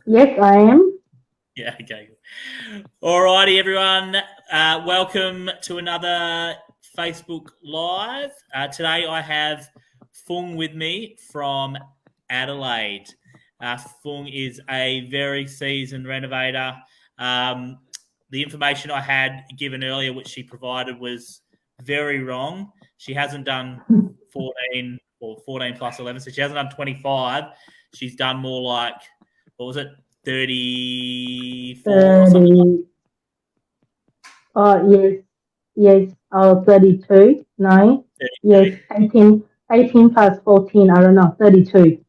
Yes, I am. Yeah, okay. All righty, everyone. Welcome to another Facebook Live. Today I have Foong with me from Adelaide. Foong is a very seasoned renovator. Um, the information I had given earlier, which she provided, was very wrong. She hasn't done 14 or 14 plus 11, so she hasn't done 25. She's done more like, what was it, 34 or something 30. Oh, yes, yes. Oh, 32. No. like Yes, 32. 18 plus 14. I don't know. 32.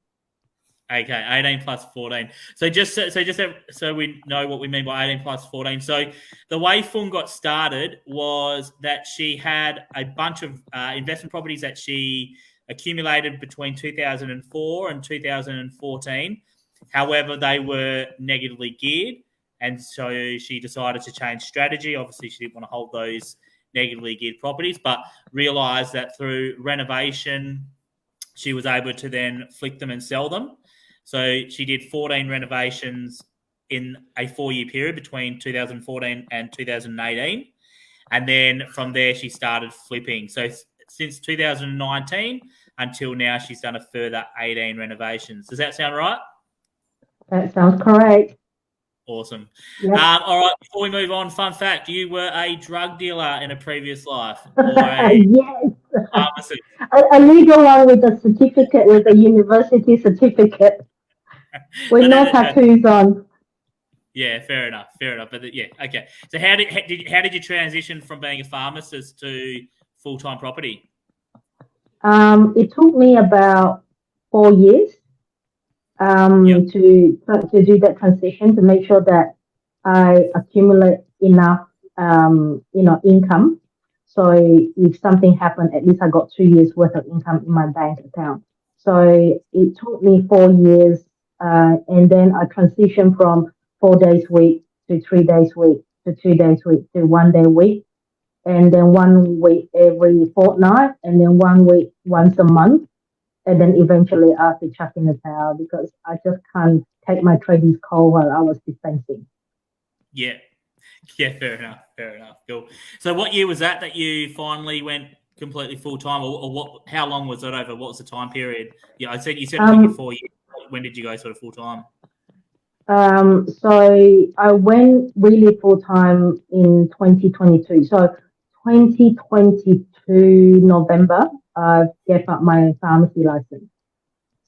Okay, 18 plus 14. So we know what we mean by 18 plus 14. So the way Fung got started was that she had a bunch of investment properties that she accumulated between 2004 and 2014. However, they were negatively geared. And so she decided to change strategy. Obviously, she didn't want to hold those negatively geared properties, but realized that through renovation, she was able to then flick them and sell them. So she did 14 renovations in a 4 year period between 2014 and 2018. And then from there, she started flipping. So since 2019 until now, she's done a further 18 renovations. Does that sound right? That sounds correct. Awesome. Yep. All right, before we move on, fun fact you were a drug dealer in a previous life or a Yes. pharmacist. A legal one with a certificate, with a university certificate, with But no that, tattoos on. Yeah, fair enough. Fair enough. But yeah, okay. So how did you transition from being a pharmacist to full time property? It took me about 4 years Yep. to do that transition to make sure that I accumulate enough income. So if something happened, at least I got 2 years worth of income in my bank account. So it took me 4 years, and then I transitioned from 4 days week to 3 days week to 2 days week to 1 day week, and then 1 week every fortnight, and then 1 week once a month, and then eventually I have to chuck in the towel because I just can't take my tradies call while I was dispensing. Yeah. Yeah, fair enough. Fair enough. Cool. So what year was that you finally went completely full time, or what? How long was it over? What was the time period? Yeah, I said you said it took you Um, 4 years. When did you go sort of full time? so I went really full time in 2022. So 2022 November, I gave up my pharmacy license.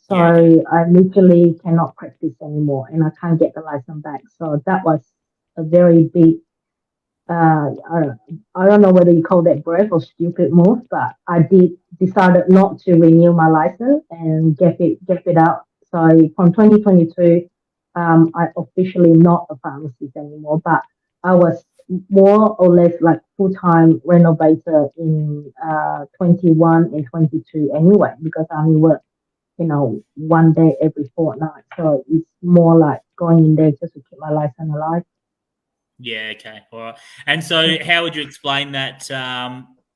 So Yeah. Okay. I literally cannot practice anymore, and I can't get the license back. So that was a very big I don't know whether you call that brave or stupid move, but I did decided not to renew my license and get it out. So from 2022, I officially not a pharmacist anymore, but I was more or less like full time renovator in 21 and 22 anyway, because I only work 1 day every fortnight. So it's more like going in there just to keep my license alive. Yeah. Okay. All right. And so, how would you explain that?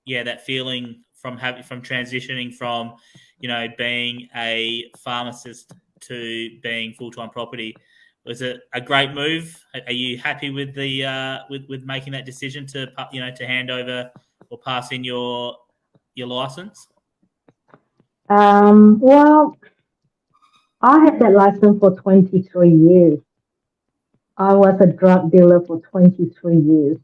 Yeah, that feeling from transitioning from, being a pharmacist to being full time property. Was it a great move? Are you happy with the with making that decision to to hand over or pass in your license? Well, I had that license for 23 years. I was a drug dealer for 23 years.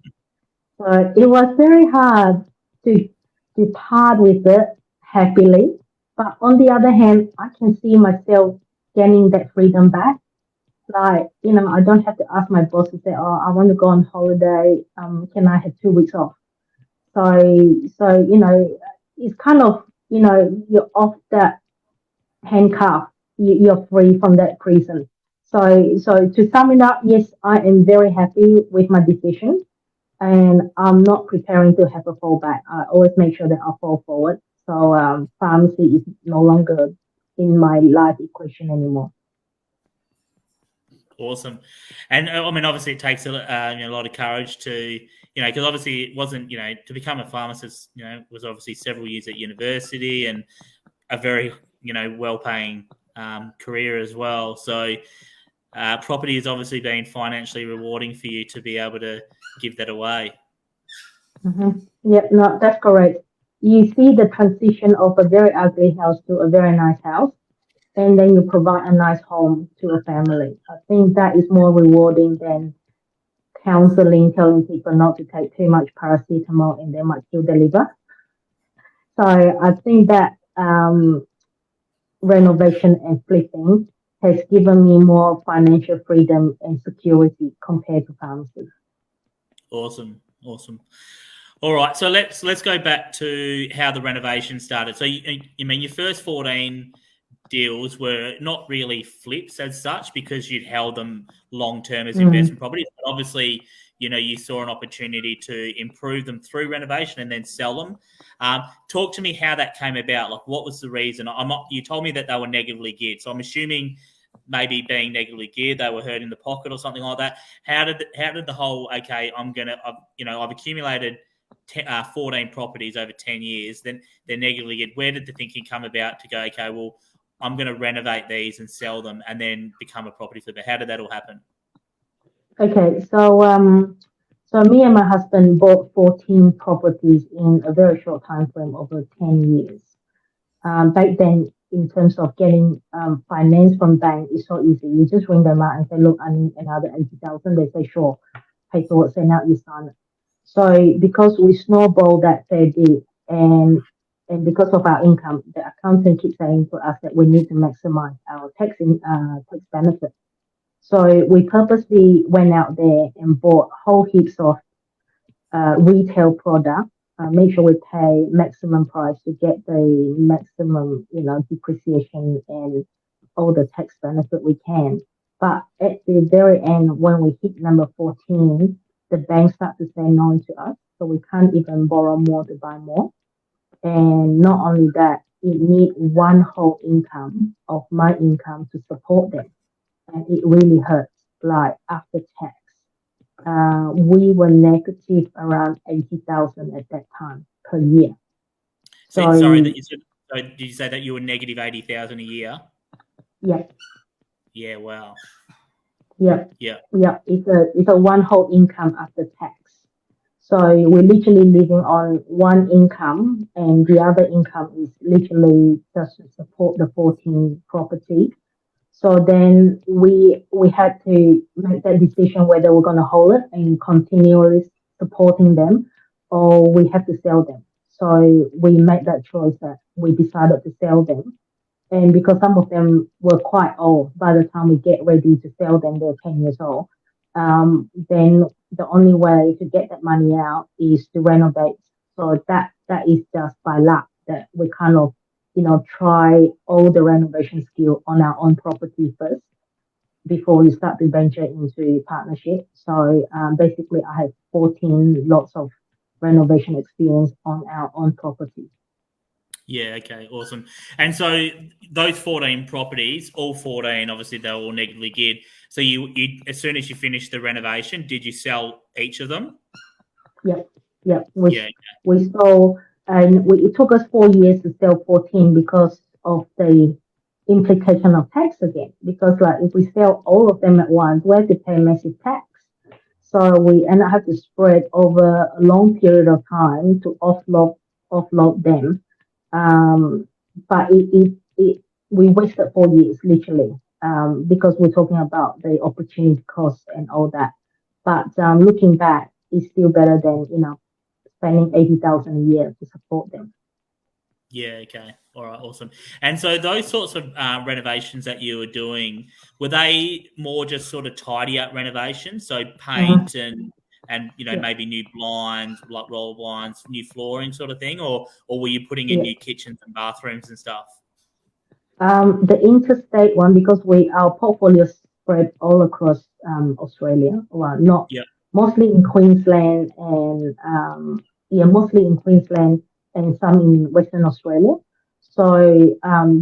So it was very hard to, to part with it happily. But on the other hand, I can see myself getting that freedom back. Like, I don't have to ask my boss to say, oh, I want to go on holiday. Can I have 2 weeks off? So, it's kind of, you're off that handcuff. You're free from that prison. So to sum it up, yes, I am very happy with my decision, and I'm not preparing to have a fallback. I always make sure that I fall forward. So pharmacy is no longer in my life equation anymore. Awesome. And I mean, obviously, it takes a lot of courage to, because obviously it wasn't, to become a pharmacist, was obviously several years at university and a very, well paying career as well. So, property has obviously been financially rewarding for you to be able to give that away. Yep, no, that's correct. You see the transition of a very ugly house to a very nice house, and then you provide a nice home to a family. I think that is more rewarding than counseling, telling people not to take too much paracetamol and they might kill the liver. So I think that renovation and flipping has given me more financial freedom and security compared to pharmacy. Awesome. All right, so let's go back to how the renovation started. So you mean your first 14 deals were not really flips as such because you'd held them long term as investment properties. But obviously, you saw an opportunity to improve them through renovation and then sell them. Talk to me how that came about. Like, what was the reason? You told me that they were negatively geared, so I'm assuming maybe being negatively geared, they were hurt in the pocket or something like that. How did the whole I've accumulated 14 properties over 10 years, then they're negatively geared. Where did the thinking come about to go, okay, well, I'm going to renovate these and sell them and then become a property flipper? How did that all happen? Okay, so me and my husband bought 14 properties in a very short time frame, over 10 years. Back then, in terms of getting finance from bank, it's so easy. You just ring them out and say, look, I need another 80,000. They say, sure, paperwork, send out, you sign it. So because we snowballed that fair bit, and because of our income, the accountant keeps saying to us that we need to maximize our tax benefit. So we purposely went out there and bought whole heaps of retail product. Make sure we pay maximum price to get the maximum, depreciation and all the tax benefit we can. But at the very end, when we hit number 14, the bank start to say no to us, so we can't even borrow more to buy more. And not only that, it need one whole income of my income to support them, and it really hurts. Like after tax, we were negative around 80,000 at that time per year. So sorry that you said. So did you say that you were negative 80,000 a year? Yeah. Yeah. Wow. Yeah. Yeah. Yeah. It's a one whole income after tax. So we're literally living on one income, and the other income is literally just to support the 14 property. So then we had to make that decision whether we're going to hold it and continually supporting them, or we have to sell them. So we made that choice that we decided to sell them. And because some of them were quite old, by the time we get ready to sell them, they're 10 years old. Then the only way to get that money out is to renovate. So that is just by luck that we kind of try all the renovation skill on our own property first before we start to venture into partnership. So basically, I have 14 lots of renovation experience on our own property. Yeah, okay, awesome. And so those 14 properties, all 14, obviously they were all negatively geared. So you as soon as you finished the renovation, did you sell each of them? Yep. We sold, and it took us 4 years to sell 14 because of the implication of tax again. Because like if we sell all of them at once, we have to pay massive tax. So we end up have to spread over a long period of time to offload them. But we wasted 4 years literally, because we're talking about the opportunity cost and all that. But looking back, it's still better than spending 80,000 a year to support them. Yeah, okay. All right, awesome. And so those sorts of renovations that you were doing, were they more just sort of tidy up renovations? So paint and maybe new blinds, like roll blinds, new flooring sort of thing? Or were you putting in new kitchens and bathrooms and stuff? The interstate one, because our portfolio spread all across Australia. Well, not mostly in Queensland and mostly in Queensland and some in Western Australia. So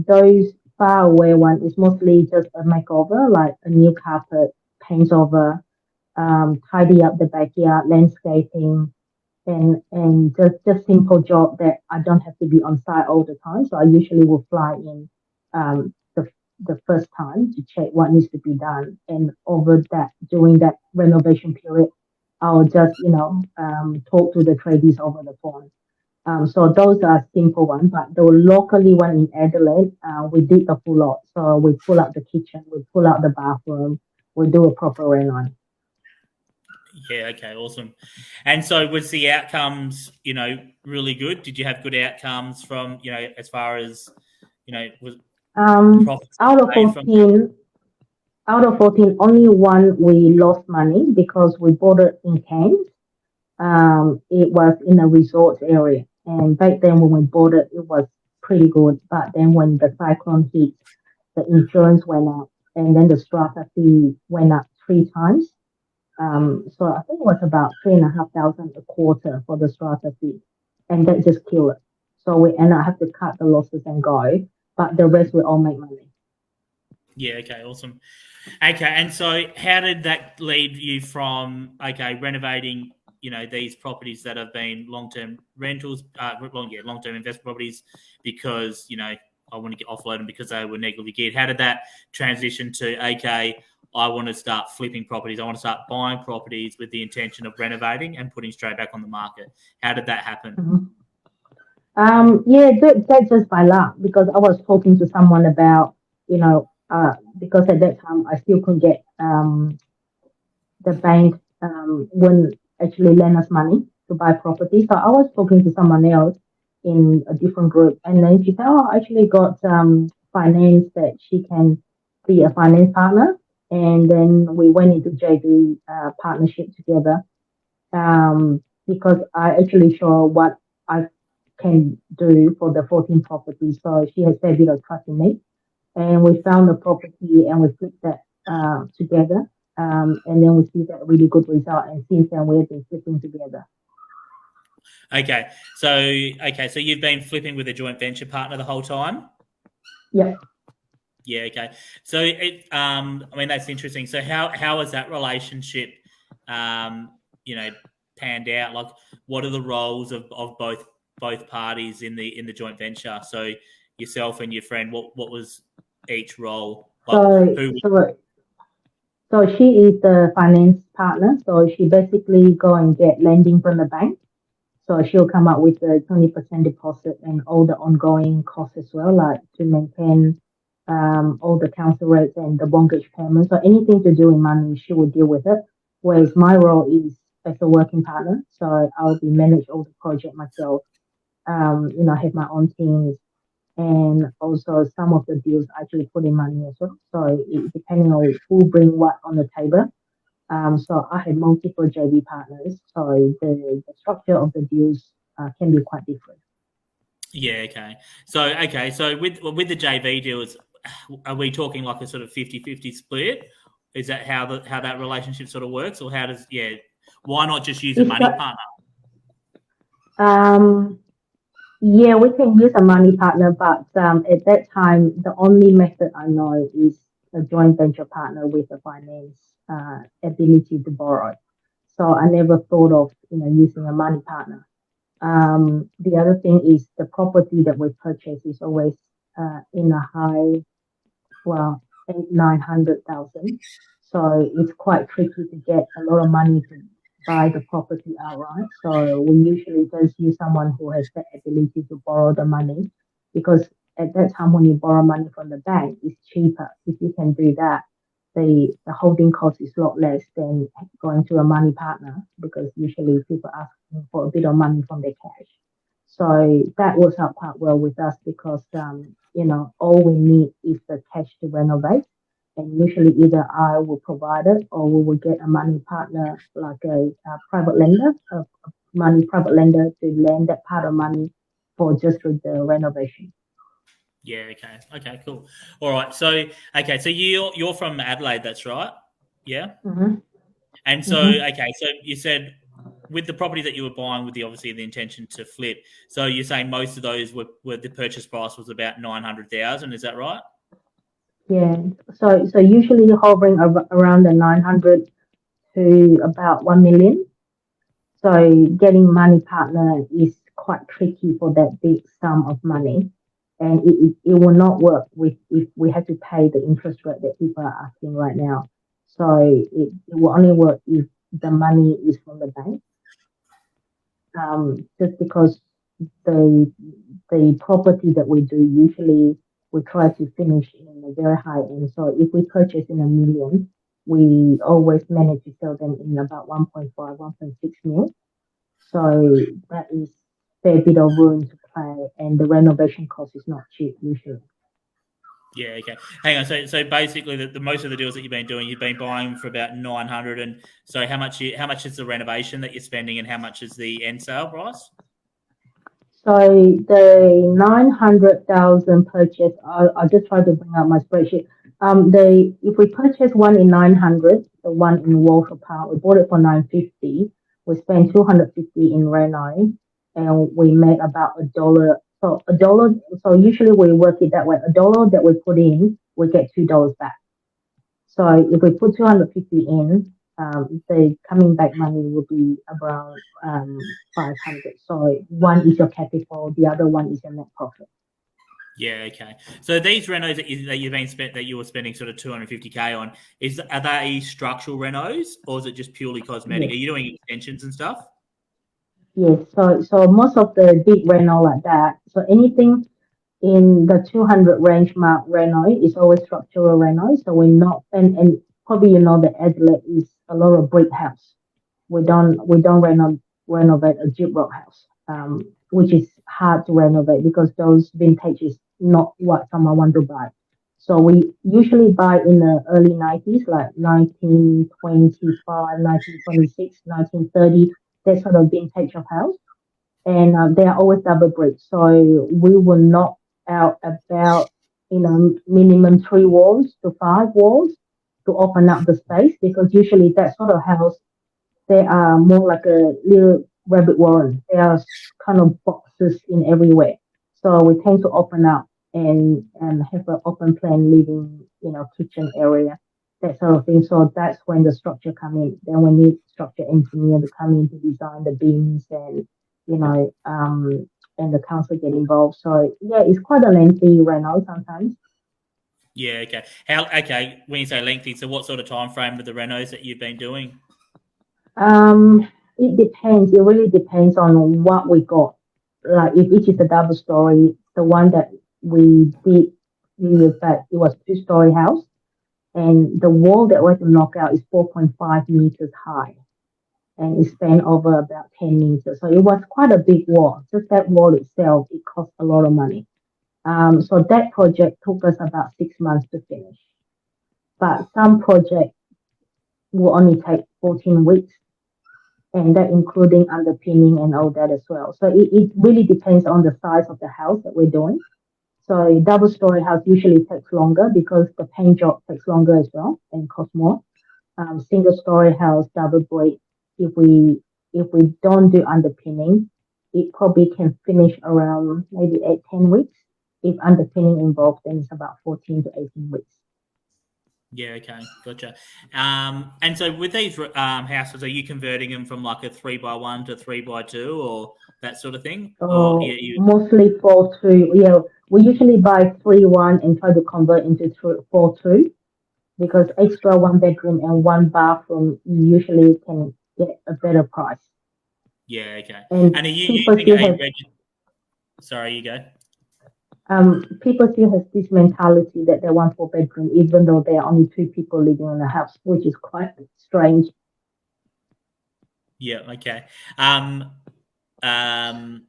those far away one is mostly just a makeover, like a new carpet, paint over, tidy up the backyard, landscaping, and just simple job that I don't have to be on site all the time. So I usually will fly in the first time to check what needs to be done. And over that, during that renovation period, I'll just, talk to the tradies over the phone. So those are simple ones, but the locally one in Adelaide, we did the full lot. So we pull out the kitchen, we pull out the bathroom, we do a proper reno. Yeah, okay, awesome. And so was the outcomes, really good? Did you have good outcomes from, as far as, was the profits Out of made from? 14, out of 14, only one we lost money because we bought it in cans. It was in a resort area, and back then when we bought it, it was pretty good. But then when the cyclone hit, the insurance went up, and then the strata fee went up 3 times. So I think it was about 3,500 a quarter for the strata fee, and that just killed it. So we end up have to cut the losses and go, but the rest we all make money. Yeah, okay, awesome. Okay, and so how did that lead you from, renovating, these properties that have been long-term rentals, long-term investment properties because, I want to offload them because they were negatively geared. How did that transition to, I want to start flipping properties. I want to start buying properties with the intention of renovating and putting straight back on the market. How did that happen? Yeah, that's just by luck because I was talking to someone about, because at that time I still couldn't get the bank wouldn't actually lend us money to buy property. So I was talking to someone else in a different group, and then she said, "Oh, I actually got finance that she can be a finance partner." And then we went into JV partnership together because I actually show what I can do for the 14 properties. So she has a bit of trust in me, and we found the property and we flipped that together. And then we see that really good result. And since then, we've been flipping together. Okay, so you've been flipping with a joint venture partner the whole time? Yeah. Yeah. Okay. So that's interesting. So how has that relationship, panned out? Like, what are the roles of both parties in the joint venture? So yourself and your friend, what was each role? Like, So she is the finance partner. So she basically go and get lending from the bank. So she'll come up with the 20% deposit and all the ongoing costs as well, like to maintain all the council rates and the mortgage payments. So anything to do with money, she will deal with it. Whereas my role is as a working partner. So I'll be manage all the project myself. Have my own teams, and also some of the deals actually put in money as well. So it depending on who bring what on the table. So I have multiple JV partners, so the structure of the deals can be quite different. Yeah. Okay. So with the JV deals, are we talking like a sort of 50-50 split? Is that how that relationship sort of works, or how does why not just use a money partner? Yeah, we can use a money partner, but at that time, the only method I know is a joint venture partner with a finance ability to borrow. So I never thought of using a money partner. The other thing is the property that we purchase is always in a high, well, 900,000. So it's quite tricky to get a lot of money to buy the property outright. So we usually just use someone who has the ability to borrow the money because at that time when you borrow money from the bank, it's cheaper. If you can do that, the holding cost is a lot less than going to a money partner because usually people ask for a bit of money from their cash. So that works out quite well with us because all we need is the cash to renovate. And usually either I will provide it or we will get a money partner like a private lender, a money private lender to lend that part of money for just with the renovation. Yeah. Okay. Okay. Cool. All right. So So you're from Adelaide, that's right? Yeah. Mm-hmm. And so Mm-hmm. So you said with the property that you were buying with obviously the intention to flip. So you're saying most of those were the purchase price was about 900,000. Is that right? Yeah. So usually hovering around the 900 to about 1 million. So getting money partner is quite tricky for that big sum of money. and it will not work with if we have to pay the interest rate that people are asking right now. So it will only work if the money is from the bank. Just because the the property that we do usually we try to finish in a very high end. So if we purchase in a million, we always manage to sell them in about 1.5, 1.6 mil. So that is fair bit of room to play, and the renovation cost is not cheap usually. Yeah, okay. Hang on. So basically, the most of the deals that you've been doing, you've been buying for about 900. And so how much is the renovation that you're spending, and how much is the end sale price? So the 900,000 purchase, I'll just try to bring up my spreadsheet. If we purchase one in 900, the one in Walter Park, we bought it for 950. We spent 250 in Reno, and we made about a dollar. So a dollar. So usually we work it that way. A dollar that we put in, we get $2 back. So if we put 250 in, the coming back money will be around 500. So one is your capital, the other one is your net profit. Yeah, okay. So these renos that you were spending sort of 250K on, are they structural renos, or is it just purely cosmetic? Yes, Are you doing extensions and stuff? yes. So most of the big reno like that. So anything in the 200 range mark Renault is always structural Renault. So we're not, and probably you know the Adelaide is a lot of brick house. We don't renovate a gyprock house, which is hard to renovate because those vintage is not what someone want to buy. So we usually buy in the early 90s, like 1925, 1926, 1930, that sort of vintage of house, and they are always double brick. So we will knock out about minimum 3 walls to 5 walls to open up the space, because usually that sort of house they are more like a little rabbit warren. There are kind of boxes in everywhere. So we tend to open up and have an open plan living, kitchen area, that sort of thing. So that's when the structure come in. Then we need structure engineer to come in to design the beams you know, um, and the council get involved. So yeah, it's quite a lengthy reno sometimes. Yeah, okay. Okay, when you say lengthy, so what sort of time frame with the renos that you've been doing? It depends. It really depends on what we got. Like if it is a double story, the one that we did few years back, it was 2-story house, and the wall that we had to knock out is 4.5 meters high, and it spanned over about 10 meters. So it was quite a big wall. Just that wall itself, it cost a lot of money. So that project took us about 6 months to finish. But some projects will only take 14 weeks, and that including underpinning and all that as well. So it really depends on the size of the house that we're doing. So a double story house usually takes longer because the paint job takes longer as well and costs more. Single story house, double brick, if we don't do underpinning, it probably can finish around maybe 8-10 weeks. If underpinning involved, then it's about 14 to 18 weeks. Yeah, okay, gotcha. And so with these houses, are you converting them from like a 3x1 to 3x2 or that sort of thing? Or So mostly 4-2. Yeah, we usually buy 3-1 and try to convert into 4-2, because extra one bedroom and one bathroom you usually can get a better price. yeah, okay. And And are you people using still a have Sorry, you go. people still have this mentality that they want 4 bedroom, even though there are only 2 people living in the house, which is quite strange. Yeah, okay. Um, um,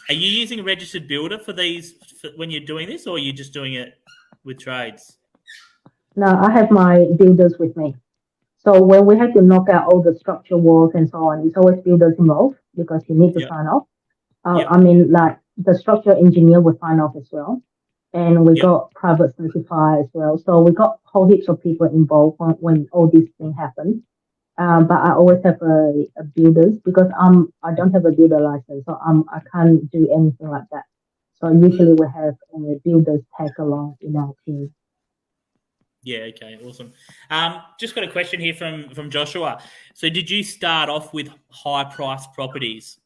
are you using a registered builder for these when you're doing this, or are you just doing it with trades? Now I have my builders with me. So when we have to knock out all the structure walls and so on, it's always builders involved because you need to Yep, sign off. I yep, mean, like the structural engineer will sign off as well, and we yep. got private certifier as well. So we got whole heaps of people involved when all these things happen. But I always have a builders because I don't have a builder license, so I can't do anything like that. So usually we have builders tag along in our team. Yeah, okay, awesome. Just got a question here from Joshua. So, did you start off with high price properties?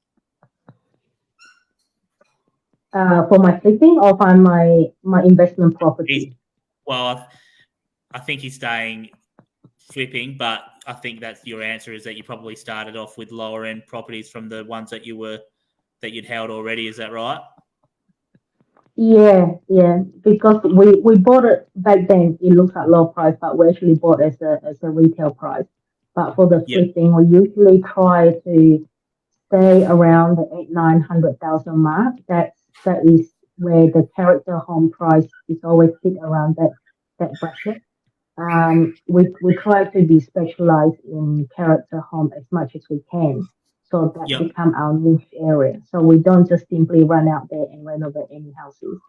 For my flipping or for my investment property? Well, I think he's staying flipping, but I think that's your answer is that you probably started off with lower end properties from the ones that you'd held already. Is that right? Yeah, because we bought it back then. It looks like low price, but we actually bought as a retail price. But for the Yep. flipping, we usually try to stay around the 800,000-900,000 mark. That is where the character home price is always fit around that bracket. We try to be specialized in character home as much as we can, so that Yep. become our niche area. So we don't just simply run out there and renovate any houses.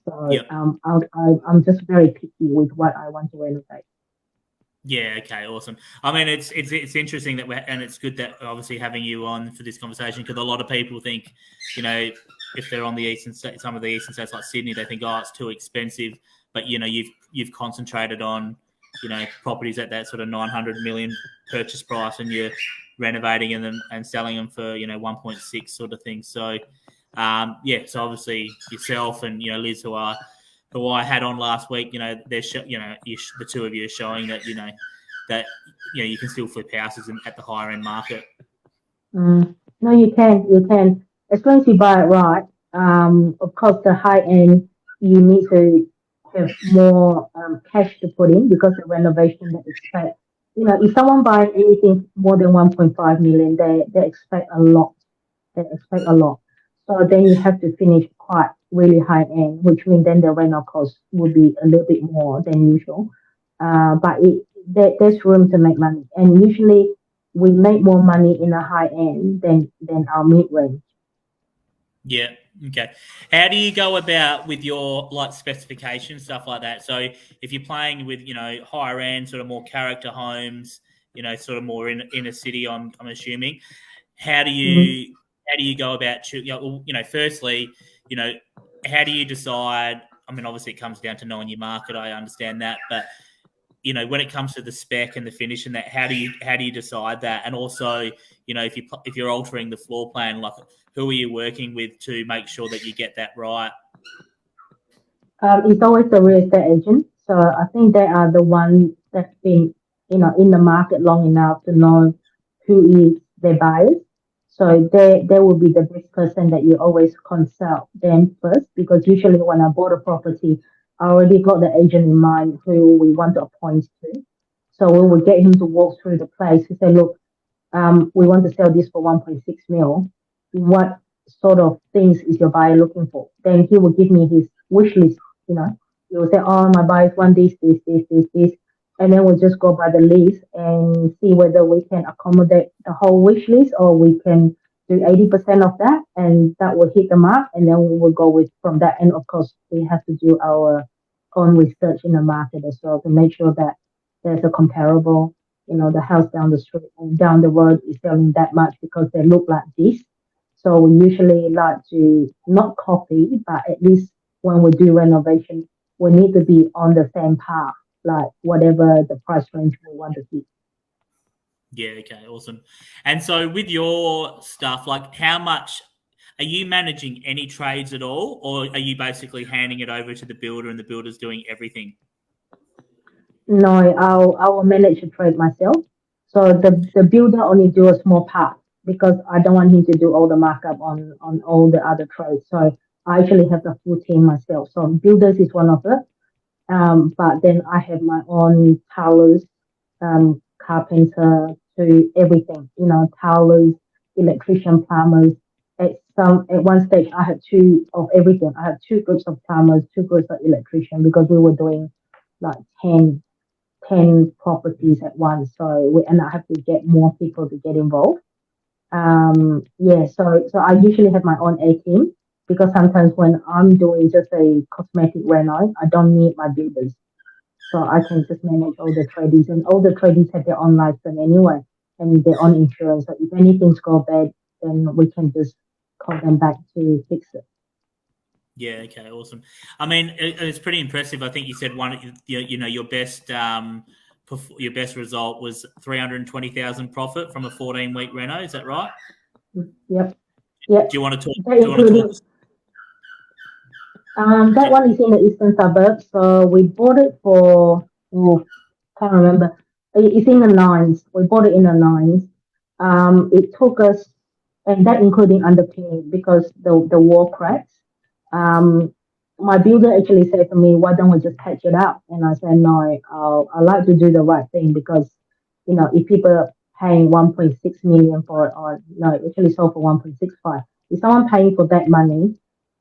So Yep. I'm just very picky with what I want to renovate. Yeah. Okay. Awesome. I mean, it's interesting that and it's good that obviously having you on for this conversation because a lot of people think, if they're on the eastern state, some of the eastern states like Sydney, they think, oh, it's too expensive. But you've concentrated on, properties at that sort of 900 million purchase price, and you're renovating them and selling them for 1.6 sort of thing. So, so obviously yourself and Liz, who I had on last week, they're the two of you are showing that that you can still flip houses at the higher end market. No, you can, as long as you buy it right. Of course, the high end you need to have more cash to put in because the renovation they expect. If someone buying anything more than 1.5 million, they expect a lot. They expect a lot. So then you have to finish quite really high end, which means then the rental cost will be a little bit more than usual. But there's room to make money, and usually we make more money in a high end than our mid range. Yeah. Okay. How do you go about with your specification stuff like that? So if you're playing with higher end, sort of more character homes, sort of more in a city, I'm assuming. How do Mhm. you go about firstly, how do you decide? I mean, obviously, it comes down to knowing your market. I understand that, but when it comes to the spec and the finish and that, how do you decide that? And also, if you're altering the floor plan, like who are you working with to make sure that you get that right? It's always the real estate agent. So I think they are the ones that's been, in the market long enough to know who is their buyers. So they will be the best person that you always consult them first, because usually when I bought a property, I already got the agent in mind who we want to appoint to. So we will get him to walk through the place. We say, look, we want to sell this for 1.6 mil. What sort of things is your buyer looking for? Then he will give me his wish list. He will say, oh, my buyers want this. And then we'll just go by the list and see whether we can accommodate the whole wish list or we can do 80% of that, and that will hit the mark. And then we will go with from that. And of course, we have to do our own research in the market as well to make sure that there's a comparable, the house down the street and down the road is selling that much because they look like this. So we usually like to not copy, but at least when we do renovation, we need to be on the same path, like whatever the price range we want to hit. Yeah. Okay. Awesome. And so with your stuff, like how much are you managing any trades at all, or are you basically handing it over to the builder and the builder's doing everything? No, I'll manage the trade myself. So the builder only do a small part because I don't want him to do all the markup on all the other trades. So I actually have the full team myself. So builders is one of it. But then I have my own towers, carpenter to everything, towers, electrician, plumbers. At one stage I had two of everything. I had two groups of plumbers, two groups of electrician because we were doing like 10 properties at once. And I have to get more people to get involved. Yeah, so I usually have my own A team because sometimes when I'm doing just a cosmetic reno, I don't need my builders. So I can just manage all the tradies, and all the tradies have their own license anyway and their own insurance. So if anything's go bad, then we can just call them back to fix it. Yeah. Okay. Awesome. I mean, it's pretty impressive. I think you said your best result was 320,000 profit from a 14-week reno. Is that right? Yep. Yep. Do you want to talk? That Do you want to talk? including That one is in the eastern suburbs. So we bought it for, oh, can't remember. It's in the nines. We bought it in the nines. It took us, and that including underpinning because the wall cracks. Um, my builder actually said to me, "Why don't we just patch it up?" And I said, "No, I like to do the right thing because, if people are paying 1.6 million for it, or no, it actually sold for 1.65. If someone paying for that money,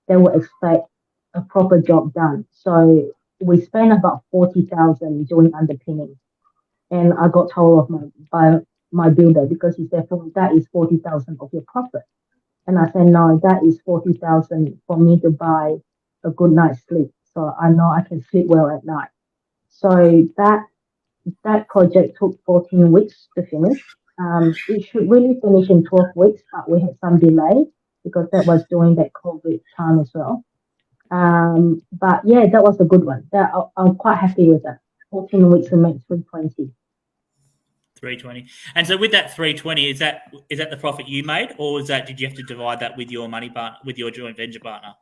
they will expect a proper job done. So we spent about 40,000 doing underpinning, and I got told of by my builder because he said, "Well, that is 40,000 of your profit." And I said, "No, that is 40,000 for me to buy a good night's sleep, so I know I can sleep well at night." So that project took 14 weeks to finish. It should really finish in 12 weeks, but we had some delay because that was during that COVID time as well. But yeah, that was a good one. I'm quite happy with that. 14 weeks to make 320. 320. And so with that 320, is that the profit you made, or did you have to divide that with your money partner, with your joint venture partner?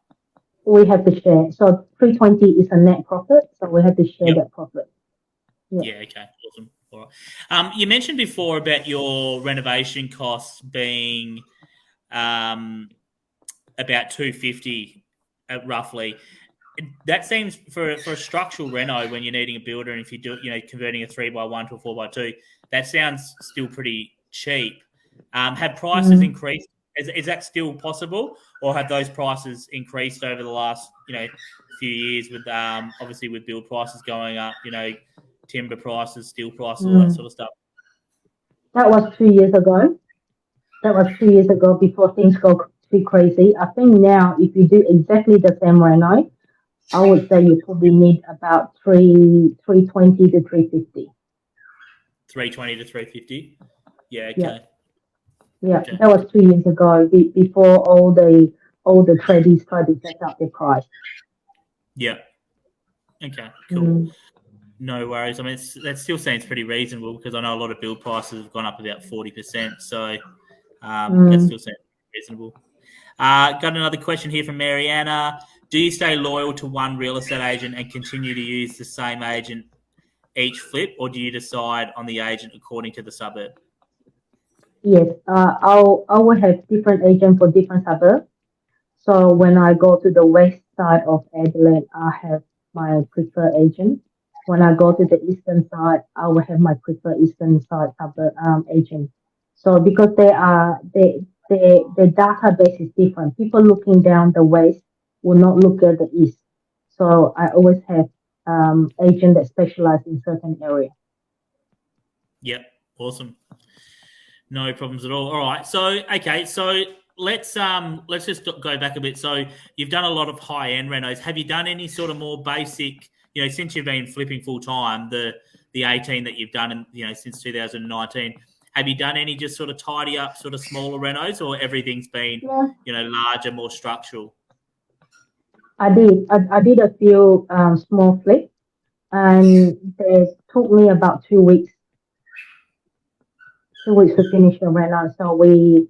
We have to share. So 320 is a net profit, so we have to share Yep. that profit. Yeah. Okay. Awesome. All right. You mentioned before about your renovation costs being about 250 roughly. That seems for a structural reno when you're needing a builder, and if you do, converting a 3x1 to a 4x2, that sounds still pretty cheap. Have prices Mm. increased? Is that still possible, or have those prices increased over the last few years with obviously with build prices going up, timber prices, steel prices, all that Mm. sort of stuff? That was 2 years ago. That was 2 years ago before things go too crazy. I think now, if you do exactly the same reno, I would say you probably need about 320 to 350. 320 to 350. Yeah. Yeah, Okay. yeah. Okay. That was 2 years ago, before all the tradies tried to jack up their price. Yeah. Okay. Cool. Mm. No worries. I mean, that still seems pretty reasonable because I know a lot of build prices have gone up about 40%. So that Mm. still seems reasonable. Got another question here from Mariana. Do you stay loyal to one real estate agent and continue to use the same agent each flip, or do you decide on the agent according to the suburb? Yes, I will have different agent for different suburbs. So when I go to the west side of Adelaide, I have my preferred agent. When I go to the eastern side, I will have my preferred eastern side suburb agent. So because the database is different, people looking down the west will not look at the east. So I always have agent that specialize in certain area. Yep. Awesome. No problems at all. All right. So okay. So let's just go back a bit. So you've done a lot of high end renos. Have you done any sort of more basic? Since you've been flipping full time, the 18 that you've done, since 2019. Have you done any just sort of tidy up, sort of smaller renos, or everything's been Yeah, larger, more structural? I did. I did a few small flips, and it took me about 2 weeks, 2 weeks to finish the reno. So we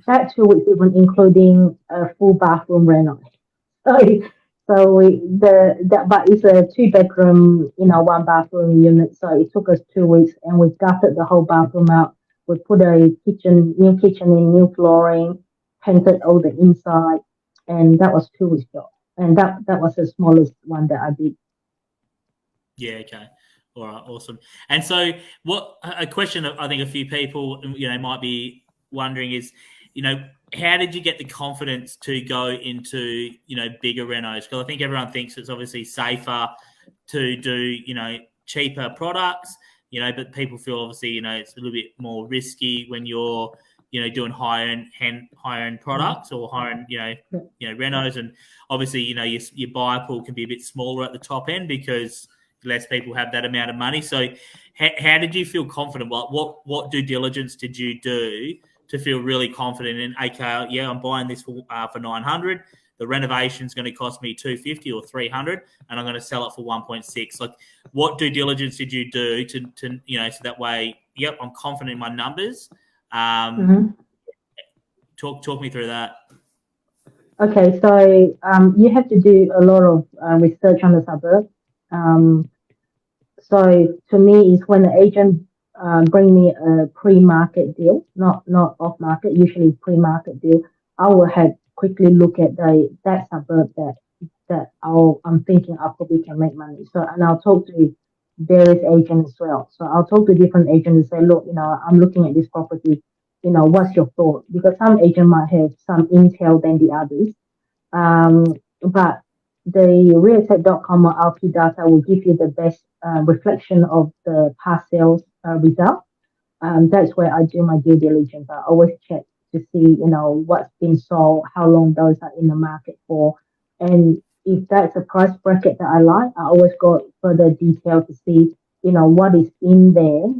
that 2 weeks even including a full bathroom reno. So we that but it's a 2 bedroom, one bathroom unit. So it took us 2 weeks, and we gutted the whole bathroom out. We put a new kitchen in, new flooring, painted all the inside, and that was 2 weeks job. And that was the smallest one that I did. Yeah. Okay. All right. Awesome. And so, what a question that I think a few people might be wondering is, how did you get the confidence to go into bigger renos? Because I think everyone thinks it's obviously safer to do cheaper products, but people feel obviously it's a little bit more risky when you're doing higher end Mm. products or higher end Yeah. renos, and obviously your buyer pool can be a bit smaller at the top end because less people have that amount of money. So how did you feel confident? What due diligence did you do to feel really confident in, okay, yeah, I'm buying this for 900. The renovation is going to cost me 250 or 300, and I'm going to sell it for 1.6. Like, what due diligence did you do to so that way, yep, I'm confident in my numbers. Mm-hmm. Talk me through that. Okay, so you have to do a lot of research on the suburb. Um, so to me, is when the agent bring me a pre-market deal, not off-market, usually pre-market deal. I will have quickly look at the that suburb I'm thinking I probably can make money. So and I'll talk to various agents as well. So I'll talk to different agents and say, look, I'm looking at this property. What's your thought? Because some agent might have some intel than the others. But the realestate.com or RP data will give you the best reflection of the past sales result. That's where I do my due diligence. I always check to see, what's been sold, how long those are in the market for, and if that's a price bracket that I like, I always go further detail to see, what is in there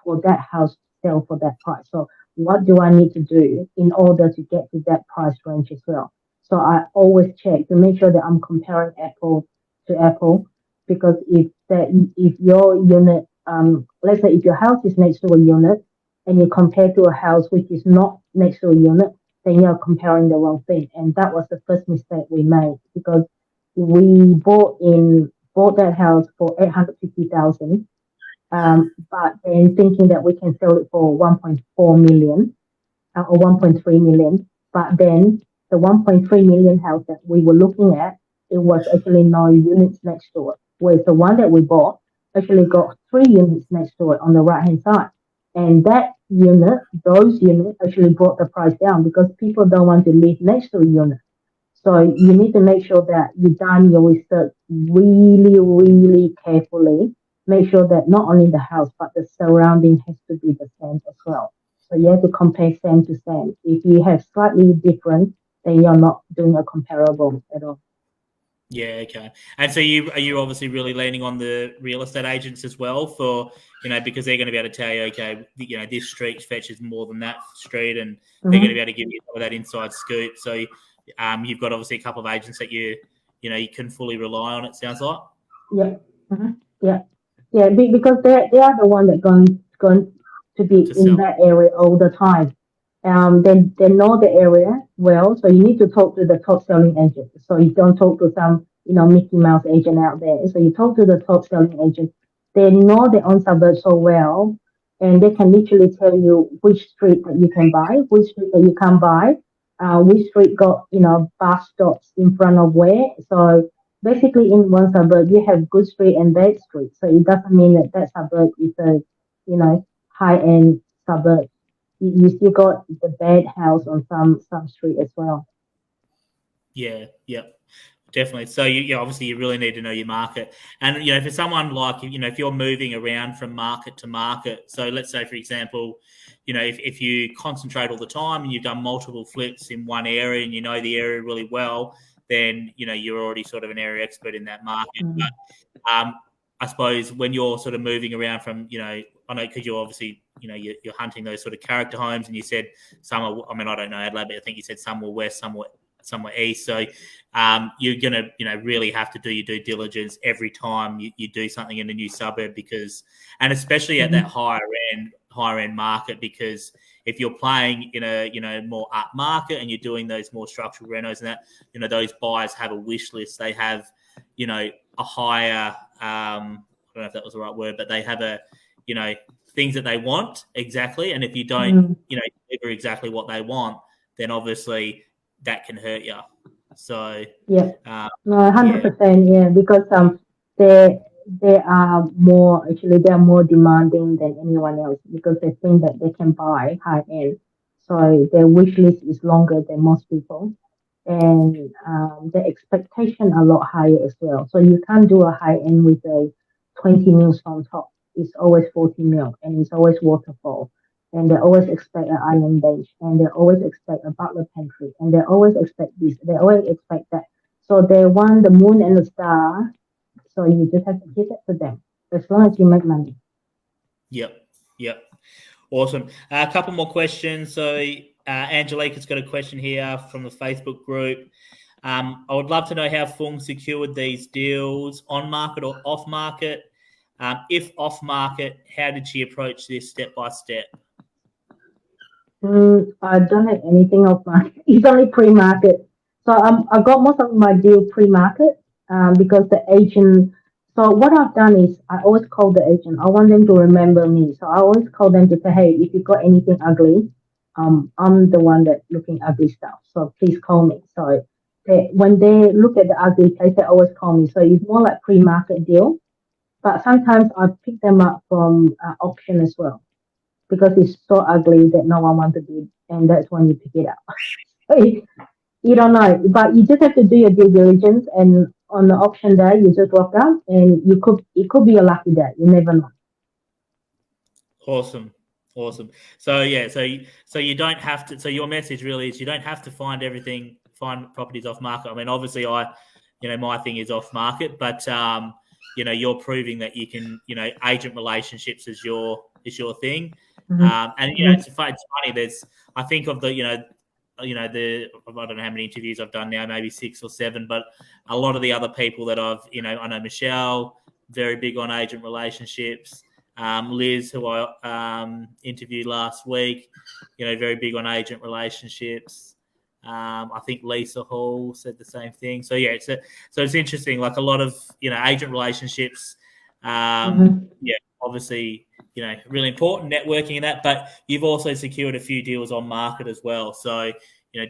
for that house to sell for that price. So what do I need to do in order to get to that price range as well? So I always check to make sure that I'm comparing apple to apple, because if your unit, let's say if your house is next to a unit and you compare to a house which is not next to a unit, then you're comparing the wrong thing. And that was the first mistake we made, because we bought that house for 850,000, but then thinking that we can sell it for 1.4 million or 1.3 million. But then the 1.3 million house that we were looking at, it was actually no units next to it. Whereas the one that we bought actually got 3 units next to it on the right hand side. And those units actually brought the price down because people don't want to live next to a unit. So you need to make sure that you've done your research really, really carefully. Make sure that not only the house, but the surrounding has to be the same as well. So you have to compare same to same. If you have slightly different, then you're not doing a comparable at all. Yeah, okay. And so are you obviously really leaning on the real estate agents as well for, because they're going to be able to tell you, okay, this street fetches more than that street, and they're going to be able to give you some of that inside scoop. So you've got obviously a couple of agents that you can fully rely on, it sounds like. Yeah. Yeah. Yeah. Because they are the one that going to be To in sell. that area all the time. They know the area well, so you need to talk to the top selling agent. So you don't talk to some Mickey Mouse agent out there. So you talk to the top selling agent. They know their own suburb so well, and they can literally tell you which street that you can buy, which street that you can't buy, which street got bus stops in front of where. So basically, in one suburb you have good street and bad street. So it doesn't mean that that suburb is a high end suburb. You still got the bad house on some street as well. Yeah, yeah, definitely. So obviously you really need to know your market, and for someone like if you're moving around from market to market. So let's say, for example, if you concentrate all the time and you've done multiple flips in one area and you know the area really well, then you're already sort of an area expert in that market. Mm. But I suppose when you're sort of moving around from I know because you're obviously you're hunting those sort of character homes, and you said some are, I mean, I don't know Adelaide, but I think you said some were west, some were east. So you're gonna really have to do your due diligence every time you do something in a new suburb, and especially at that higher end market, because if you're playing in a more up market and you're doing those more structural renos and that those buyers have a wish list. They have a higher I don't know if that was the right word, but they have a things that they want exactly, and if you don't deliver exactly what they want, then obviously that can hurt you. So Yeah, uh, no, yeah, 100%. Yeah, because they they are more demanding than anyone else because they think that they can buy high end, so their wish list is longer than most people, and the expectation a lot higher as well. So you can't do a high end with a 20 mils on top. It's always 40 mil, and it's always waterfall, and they always expect an island bench, and they always expect a butler pantry, and they always expect this, they always expect that. So they want the moon and the star. So you just have to give it to them as long as you make money. yep, awesome. A couple more questions. So Angelique has got a question here from the Facebook group. I would love to know how Foong secured these deals, on market or off market. If off market, how did she approach this step by step? I don't have anything off market. It's only pre-market. So I got most of my deal pre-market because the agent. So what I've done is I always call the agent. I want them to remember me. So I always call them to say, hey, if you got anything ugly, I'm the one that looking ugly stuff. So please call me. So when they look at the ugly place, they always call me. So it's more like pre-market deal. But sometimes I pick them up from auction as well because it's so ugly that no one wants to bid, and that's when you pick it up. You don't know, but you just have to do your due diligence. And on the auction day, you just walk out, and it could be a lucky day. You never know. Awesome. Awesome. So yeah, so you don't have to. So your message really is you don't have to find properties off market. I mean, obviously, my thing is off market, but you're proving that you can, agent relationships is your thing. Mm-hmm. And Mm-hmm. it's funny. I think of the the I don't know how many interviews I've done now, maybe 6 or 7, but a lot of the other people that I know Michelle, very big on agent relationships. Liz, who I interviewed last week, very big on agent relationships. I think Lisa Hall said the same thing. So yeah, so it's interesting. Like a lot of agent relationships. Mm-hmm. Yeah, obviously really important networking in that. But you've also secured a few deals on market as well. So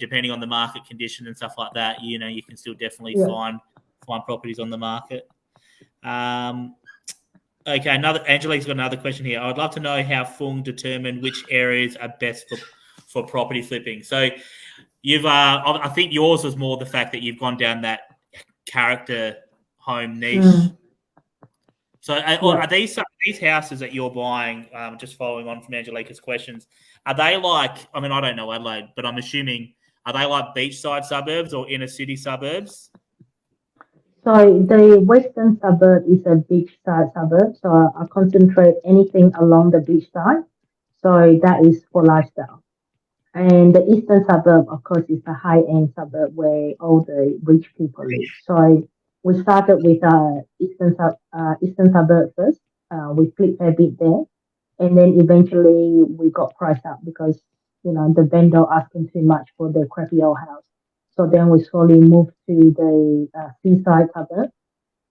depending on the market condition and stuff like that, you can still definitely Yeah. find properties on the market. Okay, Angelique's got another question here. I'd love to know how Foong determined which areas are best for property flipping. So you've, I think yours was more the fact that you've gone down that character home niche. Mm. So Yeah. are these houses that you're buying? Just following on from Angelica's questions, are they like? I mean, I don't know Adelaide, but I'm assuming are they like beachside suburbs or inner city suburbs? So the western suburb is a beachside suburb. So I concentrate anything along the beach side. So that is for lifestyle. And the eastern suburb, of course, is the high-end suburb where all the rich people live. So we started with eastern suburb first. We flipped a bit there, and then eventually we got priced up because the vendor asking too much for the crappy old house. So then we slowly moved to the seaside suburb.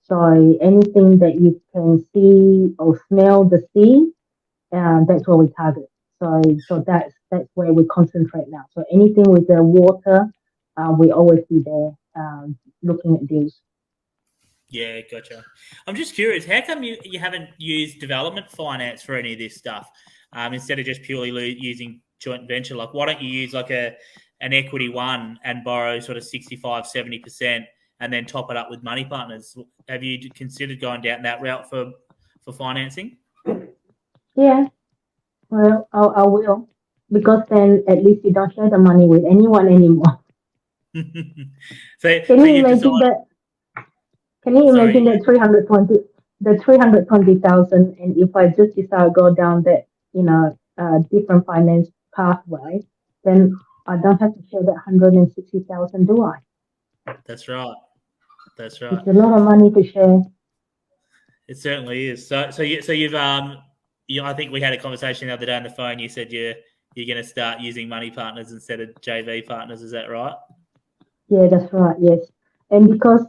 So anything that you can see or smell the sea, that's what we target. So that's where we concentrate now. So anything with the water, we always be there looking at deals. Yeah, gotcha. I'm just curious, how come you haven't used development finance for any of this stuff instead of just purely using joint venture? Like, why don't you use like an equity one and borrow sort of 65, 70% and then top it up with money partners? Have you considered going down that route for financing? Yeah, well, I will because then at least you don't share the money with anyone anymore. so, Can so you you've imagine decided. that? Can you imagine Sorry. that 320,000, and if I just decide to go down that different finance pathway, then I don't have to share that 160,000, do I? That's right. That's right. It's a lot of money to share. It certainly is. So you've I think we had a conversation the other day on the phone. You said you're going to start using money partners instead of JV partners. Is that right? Yeah, that's right. Yes, and because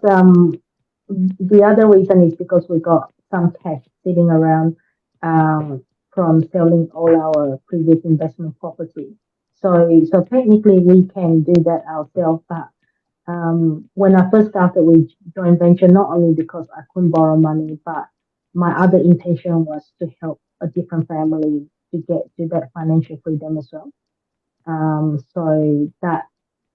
the other reason is because we got some cash sitting around from selling all our previous investment property. So technically we can do that ourselves. But when I first started with joint venture, not only because I couldn't borrow money, but my other intention was to help a different family to get to that financial freedom as well. So that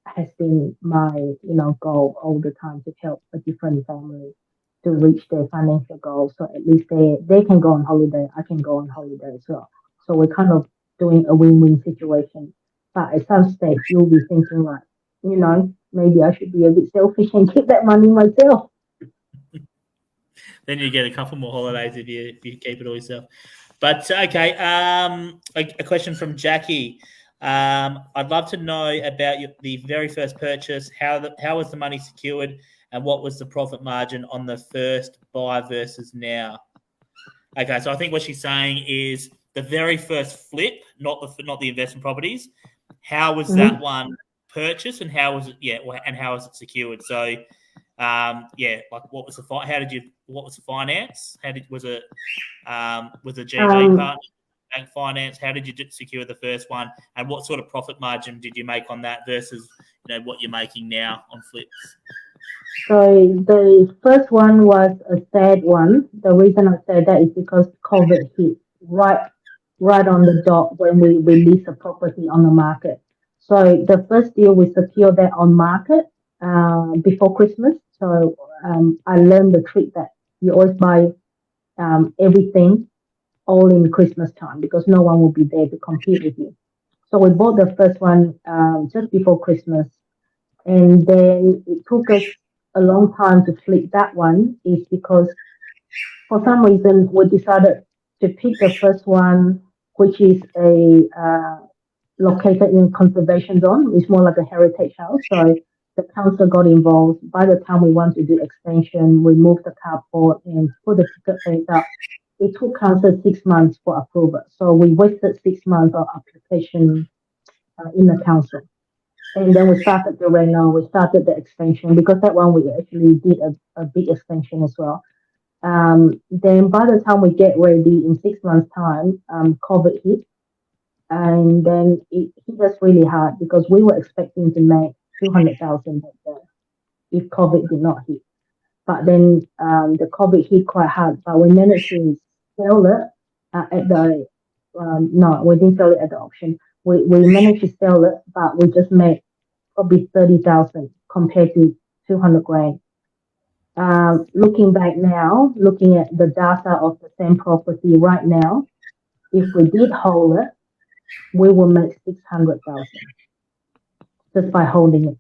has been my goal all the time to help a different family to reach their financial goals. So at least they can go on holiday, I can go on holiday as well. So we're kind of doing a win-win situation. But at some stage you'll be thinking like, maybe I should be a bit selfish and keep that money myself. Then you get a couple more holidays if you keep it all yourself. But okay, a question from Jackie. I'd love to know about the very first purchase. How was the money secured, and what was the profit margin on the first buy versus now? Okay, so I think what she's saying is the very first flip, not the investment properties. How was that Mhm. one purchased, and how was it? Yeah, and how was it secured? So, like what was the what was the finance? Was it GV Um, partner, bank finance? How did you secure the first one, and what sort of profit margin did you make on that versus what you're making now on flips? so the first one was a sad one. The reason I say that is because COVID hit right on the dot when we released the property on the market. So the first deal we secured that on market before Christmas. So I learned the trick that you always buy everything all in Christmas time because no one will be there to compete with you. So we bought the first one just before Christmas, and then it took us a long time to flip that one. Is because for some reason we decided to pick the first one, which is a located in conservation zone. It's more like a heritage house. So the council got involved. By the time we want to do extension, we moved the carport and put the ticket face up. It took council 6 months for approval. So we wasted 6 months of application in the council. And then we started the reno, we started the extension because that one we actually did a big extension as well. Then by the time we get ready in 6 months' time, COVID hit, and then it hit us really hard because we were expecting to make 200,000 if COVID did not hit. But then the COVID hit quite hard, but we managed to sell it at the no, we didn't sell it at the auction. We managed to sell it, but we just made probably 30,000 compared to 200 grand. Looking back now, looking at the data of the same property right now, if we did hold it, we will make 600,000 just by holding it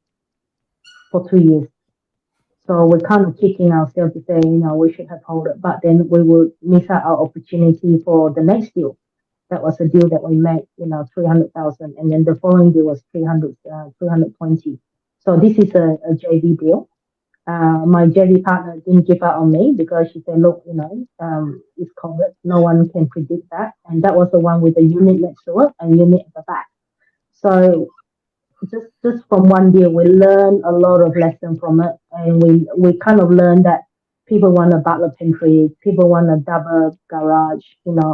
for 2 years. So we're kind of kicking ourselves to say, we should have held it, but then we will miss out our opportunity for the next deal. That was a deal that we made, 300,000, and then the following deal was 320. So this is a JV deal. My JV partner didn't give up on me because she said, look, it's COVID. No one can predict that. And that was the one with the unit next to it and unit at the back. So just from one deal, we learned a lot of lesson from it. And we kind of learned that people want a butler pantry, people want a double garage,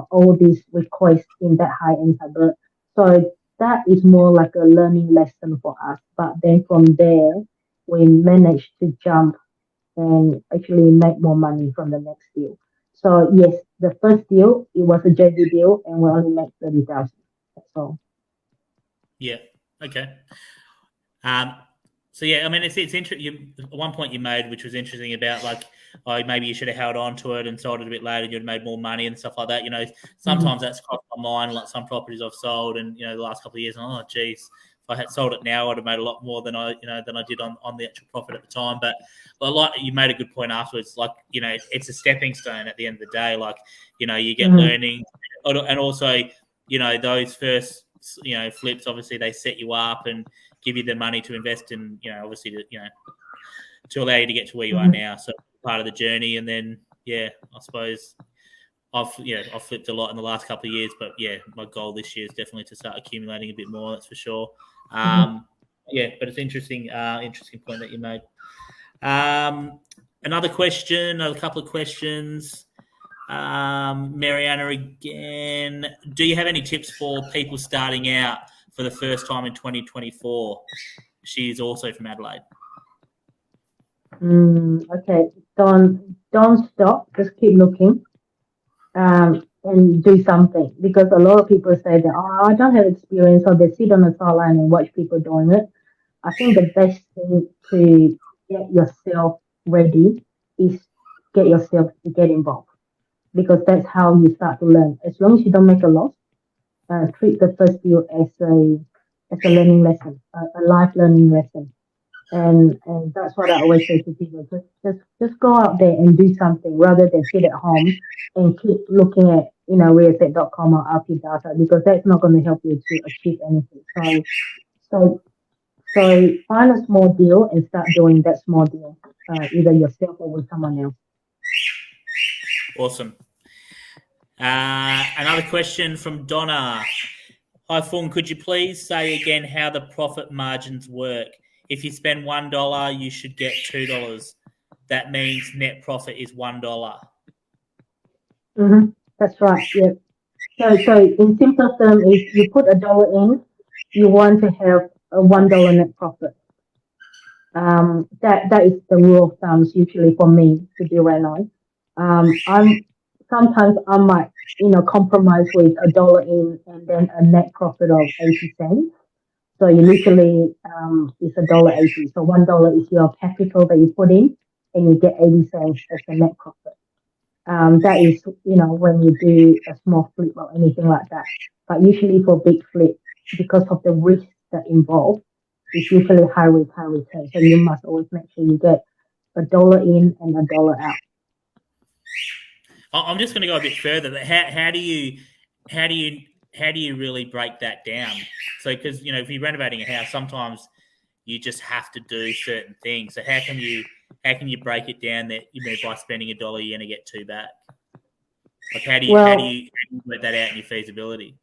all these requests in that high-end suburb. So that is more like a learning lesson for us. But then from there, we managed to jump and actually make more money from the next deal. So yes, the first deal, it was a JV deal and we only made 30,000. That's all. Yeah. Okay. So yeah, I mean, it's interesting. One point you made, which was interesting about maybe you should have held on to it and sold it a bit later, you'd have made more money and stuff like that. Sometimes that's crossed my mind. Like some properties I've sold, and the last couple of years, oh geez, if I had sold it now, I'd have made a lot more than I did on the actual profit at the time. But like you made a good point afterwards. It's a stepping stone at the end of the day. You get learning, and also those first flips, obviously they set you up and give you the money to invest in, obviously to allow you to get to where you are now. So part of the journey, and then I suppose I've flipped a lot in the last couple of years, but my goal this year is definitely to start accumulating a bit more. That's for sure. But it's interesting point that you made. Another couple of questions. Mariana again. Do you have any tips for people starting out for the first time in 2024? She's also from Adelaide. Okay. Don't stop. Just keep looking, and do something, because a lot of people say that, I don't have experience, or they sit on the sideline and watch people doing it. I think the best thing to get yourself ready is get yourself to get involved, because that's how you start to learn. As long as you don't make a loss, treat the first deal as a learning lesson, a life learning lesson. And that's what I always say to people. Just go out there and do something rather than sit at home and keep looking at realestate.com or RP data, because that's not going to help you to achieve anything. So find a small deal and start doing that small deal, either yourself or with someone else. Awesome. Another question from Donna. Hi, Foong. Could you please say again how the profit margins work? If you spend $1, you should get $2. That means net profit is $1. That's right. Yeah. So in simple term, is you put $1 in, you want to have a $1 net profit. That is the rule of thumbs usually for me to do right now. I'm sometimes I might compromise with $1 in and then a net profit of 80 cents. So you literally it's $1.80. So $1 is your capital that you put in, and you get 80 cents as the net profit. That is when you do a small flip or anything like that. But usually for big flip, because of the risk that involved, it's usually high risk, high return. So you must always make sure you get $1 in and $1 out. I'm just going to go a bit further. But how do you really break that down? So because if you're renovating a house, sometimes you just have to do certain things. So how can you break it down that by spending $1 you're going to get $2 back? Like how do you work that out in your feasibility?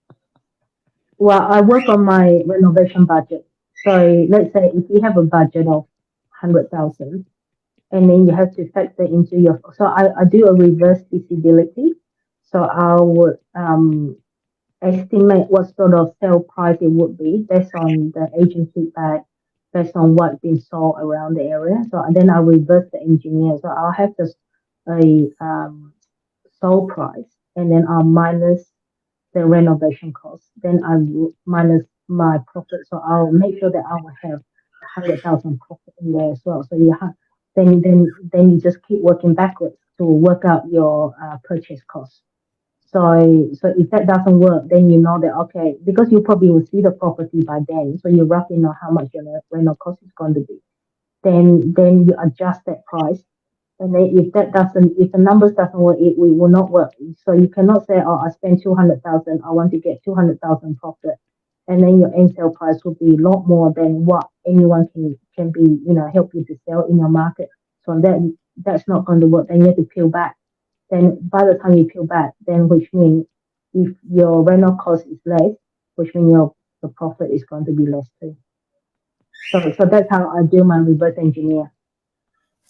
Well, I work on my renovation budget. So let's say if you have a budget of 100,000, and then you have to factor into your. So I do a reverse feasibility. So I would estimate what sort of sale price it would be based on the agent feedback, based on what's been sold around the area. So then I'll reverse the engineer. So I'll have this a sold price, and then I'll minus the renovation cost. Then I will minus my profit. So I'll make sure that I will have 100,000 profit in there as well. So you have then you just keep working backwards to work out your purchase cost. So if that doesn't work, then you know that okay, because you probably will see the property by then, so you roughly know how much your rental cost is going to be. Then you adjust that price, and then if the numbers doesn't work, it will not work. So you cannot say, oh, I spent 200,000, I want to get 200,000 profit, and then your end sale price will be a lot more than what anyone can be help you to sell in your market. So that's not going to work. Then you have to peel back. Then by the time you peel back, then which means if your rental cost is less, which means the profit is going to be less too. So that's how I do my reverse engineer.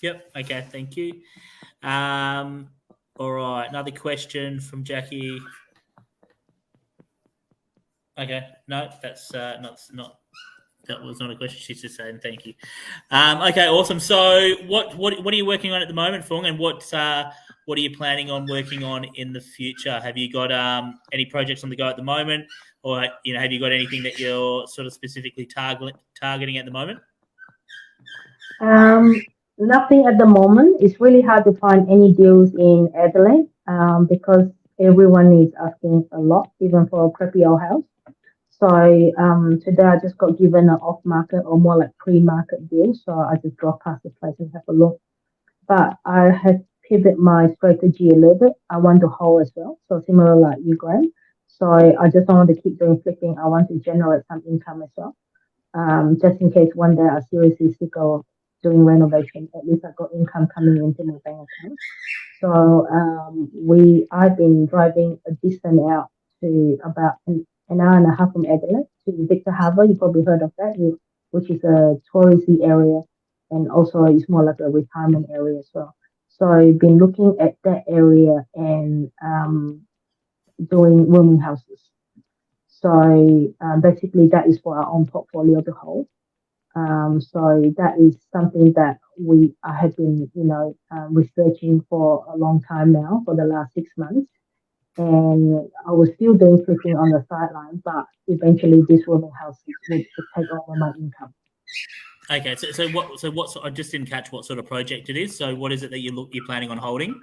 Yep. Okay. Thank you. All right. Another question from Jackie. Okay. No, that's not. That was not a question. She's just saying thank you. Okay. Awesome. So, what are you working on at the moment, Foong, and what are you planning on working on in the future? Have you got any projects on the go at the moment, or have you got anything that you're sort of specifically targeting at the moment? Nothing at the moment. It's really hard to find any deals in Adelaide because everyone is asking a lot, even for a crappy old house. So today I just got given an off-market or more like pre-market deal. So I just drove past the place and have a look. But I have pivot my strategy a little bit. I want to hold as well. So similar like you, Graham. So I just don't want to keep doing flipping. I want to generate some income as well. Just in case one day I seriously sick of doing renovation, at least I got income coming into my bank account. So I've been driving a distance out to about an hour and a half from Adelaide to Victor Harbour. You probably heard of that, which is a touristy area, and also it's more like a retirement area as well. So I've been looking at that area and doing rooming houses. So basically, that is for our own portfolio to hold. So that is something that I have been, researching for a long time now, for the last 6 months. And I was still doing flipping on the sideline, but eventually this rooming house would take over my income. Okay, so I just didn't catch what sort of project it is. So what is it that you're planning on holding?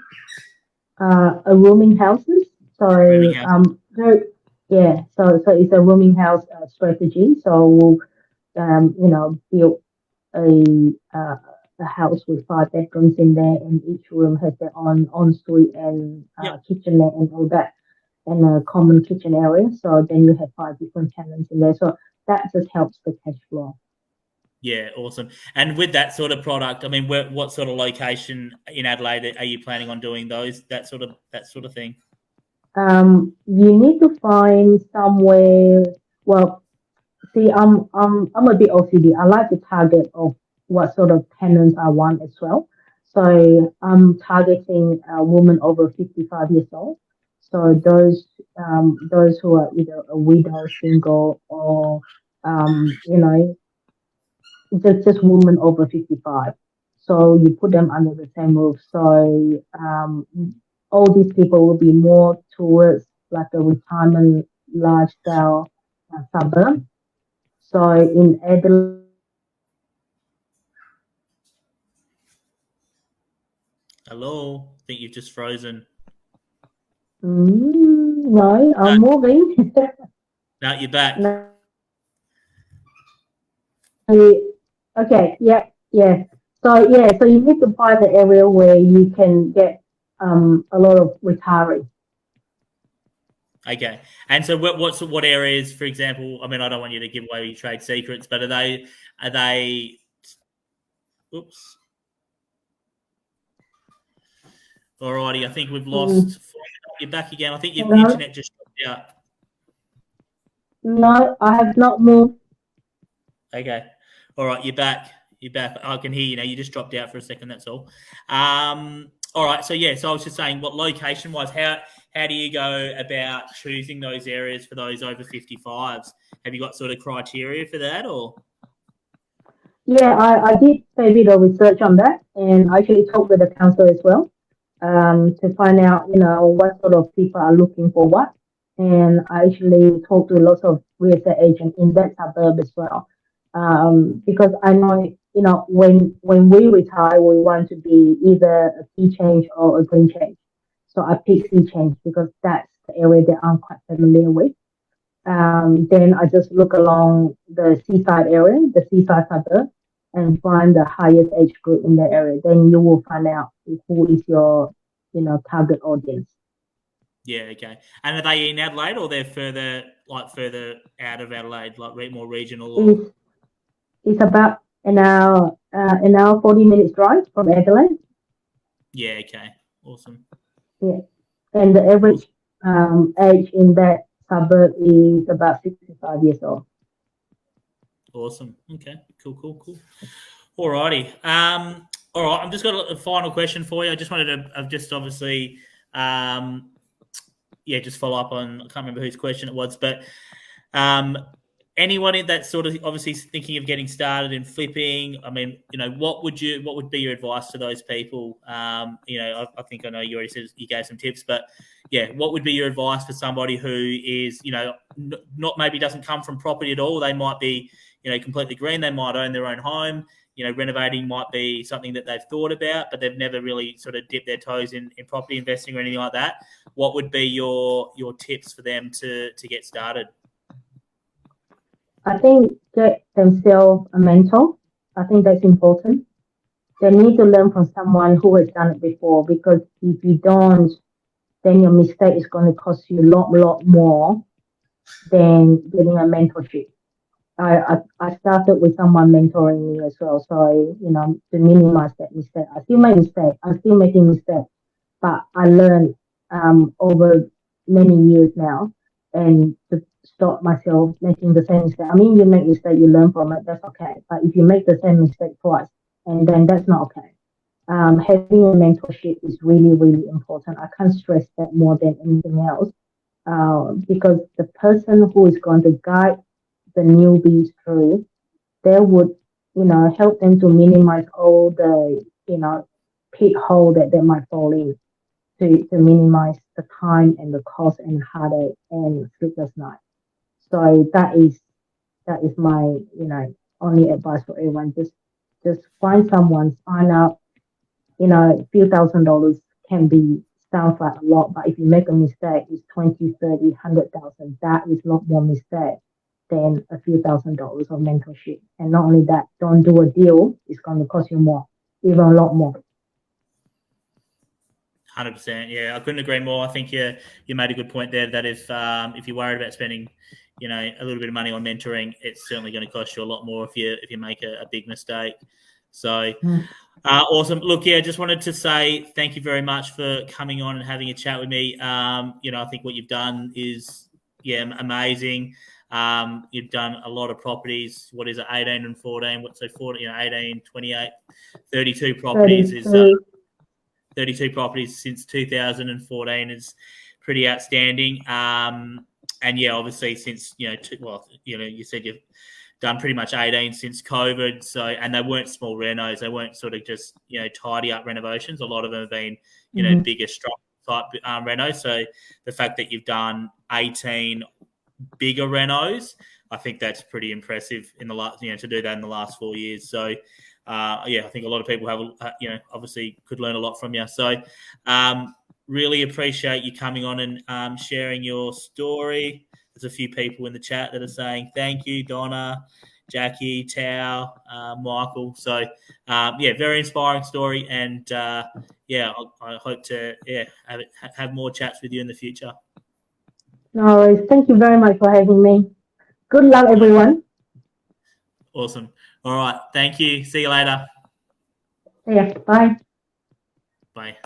A rooming houses. So yeah, so it's a rooming house strategy. So we'll build a house with 5 bedrooms in there, and each room has their own ensuite and kitchenette and all that, and a common kitchen area. So then you have 5 different tenants in there. So that just helps the cash flow. Yeah, awesome. And with that sort of product, I mean, what sort of location in Adelaide are you planning on doing that sort of thing? You need to find somewhere Well, see, I'm a bit OCD. I like to target of what sort of tenants I want as well. So I'm targeting a woman over 55 years old. So those who are either a widow, single, or just women over 55. So you put them under the same roof. So all these people will be more towards like a retirement lifestyle suburb. So in Adelaide, Hello, I think you've just frozen. no, No, I'm moving. no, you're back. No, okay, yeah, yeah. So you need to find the area where you can get a lot of retirees. Okay, and so what areas, for example? I mean, I don't want you to give away your trade secrets, but are they? Oops. Alrighty, I think we've Mm, lost. You're back again. I think your no, internet just dropped out. no, I have not moved. Okay. All right, you're back. You're back. I can hear you now. You just dropped out for a second. That's all. All right. So yeah. So I was just saying, what location wise, how do you go about choosing those areas for those over 55s? Have you got sort of criteria for that, or? Yeah, I did a bit of research on that, and I actually talked with the council as well, to find out, what sort of people are looking for what. And I actually talked to lots of real estate agents in that suburb as well, because I know, when we retire, we want to be either a sea change or a green change. So I picked sea change because that's the area that I'm quite familiar with. Then I just look along the seaside area, the seaside suburb, and find the highest age group in that area. Then you will find out who is your, target audience. Yeah. Okay. And are they in Adelaide, or they're further out of Adelaide, like more regional, or? It's, it's about an hour 40 minutes drive from Adelaide. Yeah. Okay. Awesome. Yeah, and the Awesome. average age in that suburb is about 65 years old. Awesome. Okay. Cool. Cool. Cool. Alrighty. All right. I've just got a final question for you. I just wanted to, I've just obviously, um, yeah, just follow up on. I can't remember whose question it was, but um, anyone that's sort of obviously thinking of getting started in flipping. I mean, what would be your advice to those people? I think I know you already said you gave some tips, but yeah, what would be your advice for somebody who is, not maybe doesn't come from property at all? They might be, completely green. They might own their own home. Renovating might be something that they've thought about, but they've never really sort of dipped their toes in property investing or anything like that. What would be your tips for them to get started? I think get themselves a mentor. I think that's important. They need to learn from someone who has done it before, because if you don't, then your mistake is going to cost you a lot more than getting a mentorship. I started with someone mentoring me as well. So, to minimize that mistake. I still make mistakes. I'm still making mistakes, but I learned over many years now, and to stop myself making the same mistake. I mean, you make mistake, you learn from it. That's okay. But if you make the same mistake twice, and then that's not okay. Having a mentorship is really, really important. I can't stress that more than anything else, because the person who is going to guide the newbies through, they would, help them to minimize all the, pit hole that they might fall in, to minimize the time and the cost and heartache and sleepless night. So that is my, only advice for everyone. Just find someone, sign up. A few $1,000s can be sounds like a lot, but if you make a mistake, it's 20, 30, 100,000. That is a lot more mistake than a few $1,000s of mentorship. And not only that, don't do a deal, it's going to cost you more, even a lot more. 100%. Yeah, I couldn't agree more. I think you made a good point there. That if you're worried about spending, a little bit of money on mentoring, it's certainly going to cost you a lot more if you make a big mistake. So Mm. awesome. Look, yeah, just wanted to say thank you very much for coming on and having a chat with me. I think what you've done is amazing. You've done a lot of properties. What is it, 18 and 14? What's so 40, 18, 28, 32 properties is 32 properties since 2014 is pretty outstanding. And yeah, obviously since, you said you've done pretty much 18 since COVID. So, and they weren't small renos. They weren't sort of just, tidy up renovations. A lot of them have been, bigger structure type renos. So the fact that you've done 18 bigger renos, I think that's pretty impressive in the last, to do that in the last 4 years. So, I think a lot of people have, obviously could learn a lot from you. So, really appreciate you coming on and sharing your story. There's a few people in the chat that are saying thank you, Donna, Jackie, Tao, Michael. So, very inspiring story. And, I hope to have more chats with you in the future. No worries. Thank you very much for having me. Good luck, everyone. Awesome. All right. Thank you. See you later. Yeah. Bye. Bye.